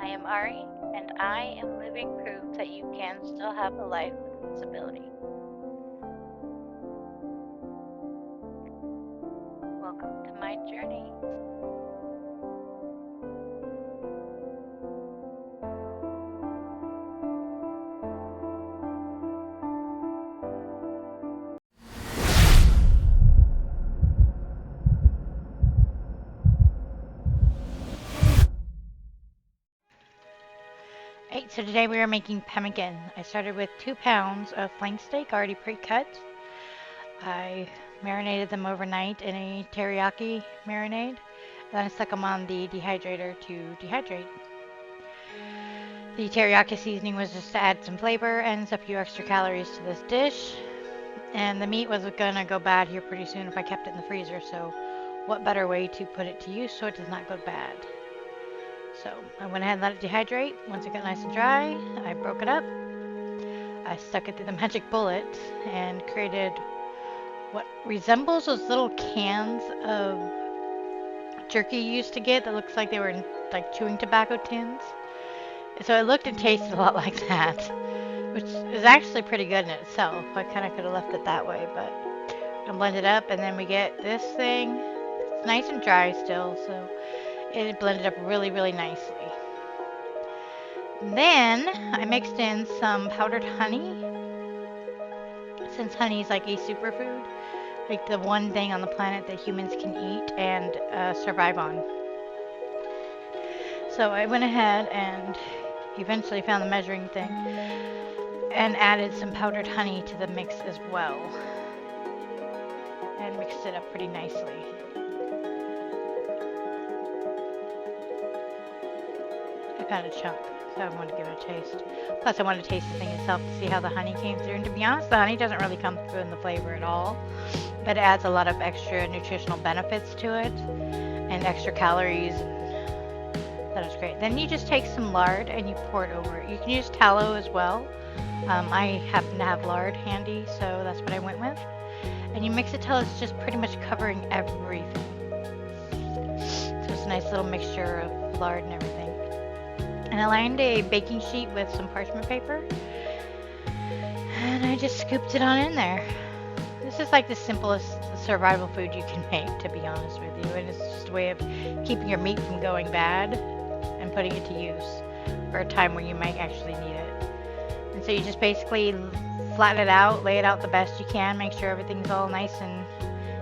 I am Ari, and I am living proof that you can still have a life with disability. Welcome to my journey. Alright, so today we are making pemmican. I started with 2 pounds of flank steak already pre-cut. I marinated them overnight in a teriyaki marinade. Then I stuck them on the dehydrator to dehydrate. The teriyaki seasoning was just to add some flavor and a few extra calories to this dish. And the meat was gonna go bad here pretty soon if I kept it in the freezer, so what better way to put it to use so it does not go bad. So I went ahead and let it dehydrate. Once it got nice and dry, I broke it up. I stuck it through the magic bullet and created what resembles those little cans of jerky you used to get that looks like they were in, like chewing tobacco tins. So it looked and tasted a lot like that, which is actually pretty good in itself. I kind of could have left it that way, but I'm blend it up, and then we get this thing. It's nice and dry still, so it blended up really, really nicely. Then I mixed in some powdered honey, since honey is like a superfood, like the one thing on the planet that humans can eat and survive on. So I went ahead and eventually found the measuring thing and added some powdered honey to the mix as well, and mixed it up pretty nicely. I found a chunk, so I wanted to give it a taste. Plus I wanted to taste the thing itself to see how the honey came through, and to be honest, the honey doesn't really come through in the flavor at all, but it adds a lot of extra nutritional benefits to it and extra calories. That is great. Then you just take some lard and you pour it over it. You can use tallow as well. I happen to have lard handy, so that's what I went with. And you mix it till it's just pretty much covering everything. So it's a nice little mixture of lard and everything. And I lined a baking sheet with some parchment paper. And I just scooped it on in there. This is like the simplest survival food you can make, to be honest with you. And it's just a way of keeping your meat from going bad and putting it to use for a time when you might actually need it. And so you just basically flatten it out, lay it out the best you can, make sure everything's all nice and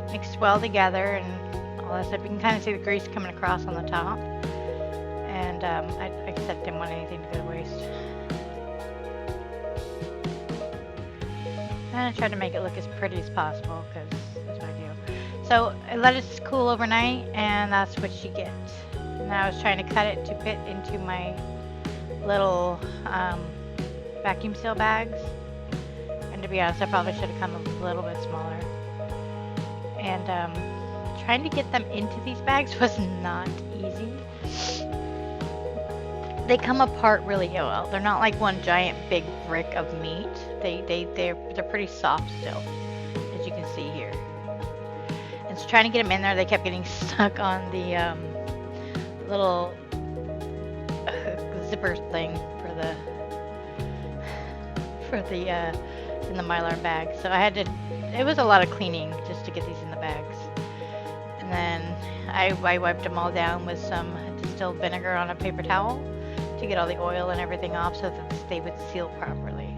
mixed well together and all that stuff. You can kind of see the grease coming across on the top. And like I said, didn't want anything to go to waste. And I tried to make it look as pretty as possible because that's what I do. So I let it cool overnight, and that's what you get. And I was trying to cut it to fit into my little vacuum seal bags. And to be honest, I probably should have come a little bit smaller. And trying to get them into these bags was not easy. They come apart really well. They're not like one giant big brick of meat. They're pretty soft still, as you can see here. And so trying to get them in there, they kept getting stuck on the little zipper thing for the in the Mylar bag. So I had to. It was a lot of cleaning just to get these in the bags. And then I wiped them all down with some distilled vinegar on a paper towel to get all the oil and everything off so that they would seal properly.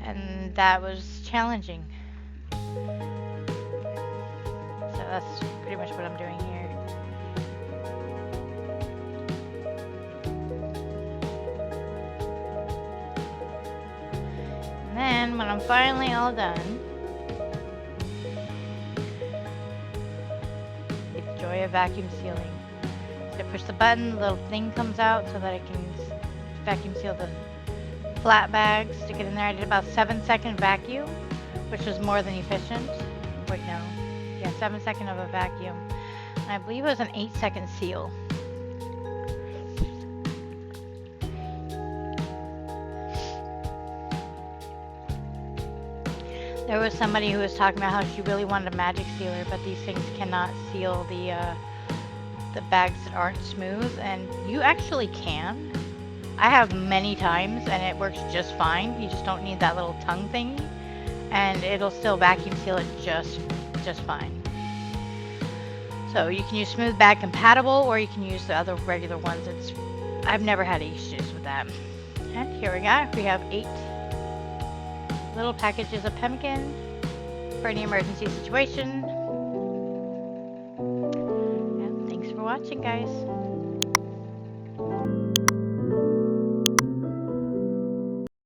And that was challenging. So that's pretty much what I'm doing here. And then when I'm finally all done, the joy of vacuum sealing. So I push the button, the little thing comes out so that I can vacuum seal the flat bags, stick it in there. I did about 7-second vacuum, which was more than efficient. Wait, no. Yeah, 7-second of a vacuum. And I believe it was an 8-second seal. There was somebody who was talking about how she really wanted a magic sealer, but these things cannot seal the bags that aren't smooth, and you actually can. I have many times and it works just fine. You just don't need that little tongue thingy, and it'll still vacuum seal it just fine. So you can use smooth bag compatible, or you can use the other regular ones. I've never had issues with that. And here we go. We have 8 little packages of Pemmican for any emergency situation. And thanks for watching, guys.